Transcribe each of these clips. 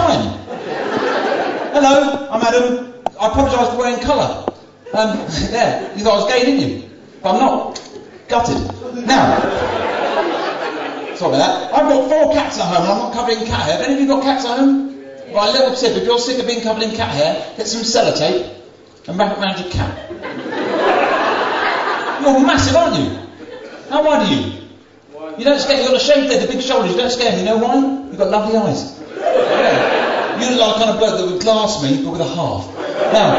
time. Hello, I'm Adam. I apologise for wearing colour. There, you thought I was gay, didn't you? But I'm not. Gutted. Now, sorry about that. I've got 4 cats at home and I'm not covered in cat hair. Have any of you got cats at home? Right, a little tip. If you're sick of being covered in cat hair, get some sellotape and wrap it around your cat. You're massive, aren't you? How wide are you? You don't scare. You've got a shaved head, the big shoulders. You don't scare me. You know why? You've got lovely eyes. Yeah. You look like the kind of bloke that would glass me, but with a half. Now,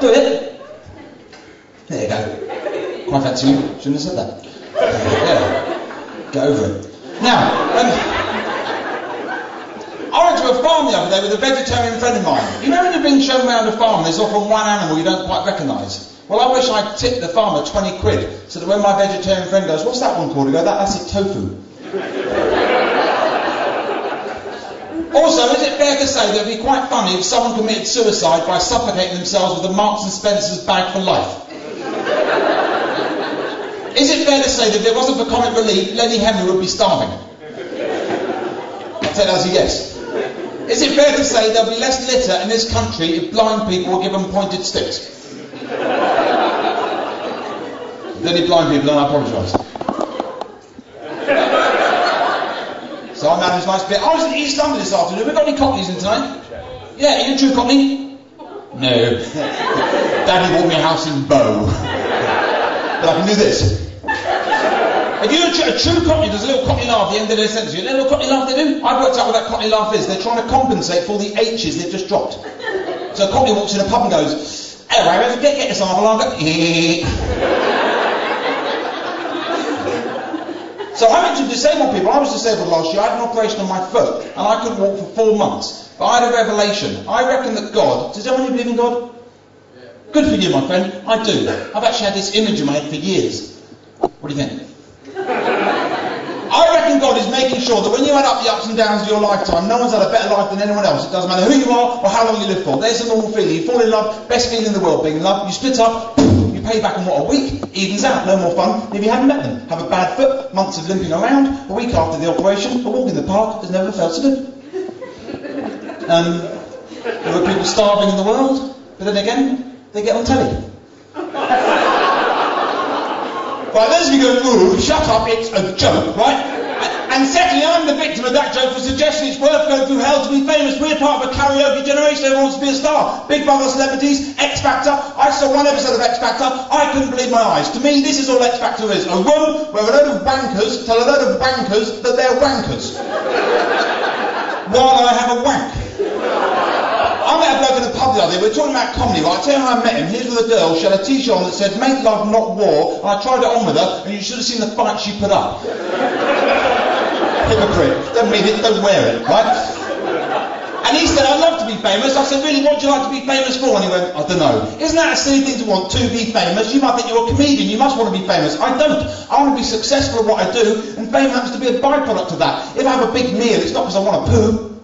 do it. There you go. Quite fancy you. Shouldn't have said that. Yeah. Get over it. Now, I went to a farm the other day with a vegetarian friend of mine. You know when you're being shown around a farm, there's often one animal you don't quite recognise. Well, I wish I'd tipped the farmer 20 quid, so that when my vegetarian friend goes, what's that one called? I go, that's a tofu. Also, is it fair to say that it would be quite funny if someone committed suicide by suffocating themselves with a Marks and Spencer's bag for life? Is it fair to say that if it wasn't for comic relief, Lenny Henry would be starving? I'll take that as a yes. Is it fair to say there'll be less litter in this country if blind people were given pointed sticks? Any blind people, then I apologise. So I'm having this nice bit. I was in East London this afternoon. Have we got any Cockneys in tonight? Yeah, are you a true Cockney? No. Daddy bought me a house in Bow. But I can do this. If you're a true Cockney, there's a little Cockney laugh at the end of their sentence. You know the little Cockney laugh they do? I've worked out what that Cockney laugh is. They're trying to compensate for all the H's they've just dropped. So a Cockney walks in a pub and goes, anyway, get yourself along. So I went to disabled people. I was disabled last year. I had an operation on my foot and I couldn't walk for 4 months. But I had a revelation. I reckon that God... Does anyone believe in God? Yeah. Good for you, my friend. I do. I've actually had this image in my head for years. What do you think? I reckon God is making sure that when you add up the ups and downs of your lifetime, no one's had a better life than anyone else. It doesn't matter who you are or how long you live for. There's a normal feeling. You fall in love, best feeling in the world, being in love. You split up, you pay back in what, a week? Evens out, no more fun if you haven't met them. Have a bad foot, months of limping around, a week after the operation, a walk in the park has never felt so good. There are people starving in the world, but then again, they get on telly. Right, those of you go, ooh, shut up, it's a joke, right? And secondly, I'm the victim of that joke for suggesting it's worth going through hell to be famous. We're part of a karaoke generation, everyone wants to be a star. Big Brother celebrities, X Factor. I saw one episode of X Factor, I couldn't believe my eyes. To me, this is all X Factor is. A room where a load of wankers tell a load of wankers that they're wankers. While I have a wank. I met a bloke in the pub the other day, we were talking about comedy, right? I tell you how I met him. Here's with a girl, she had a t-shirt on that said, make love, not war, and I tried it on with her, and you should have seen the fight she put up. Hypocrite. Don't read it, don't wear it, right? And he said, I'd love to be famous. I said, really, what would you like to be famous for? And he went, I don't know. Isn't that a silly thing to want, to be famous? You might think you're a comedian, you must want to be famous. I don't. I want to be successful at what I do, and fame happens to be a byproduct of that. If I have a big meal, it's not because I want to poo.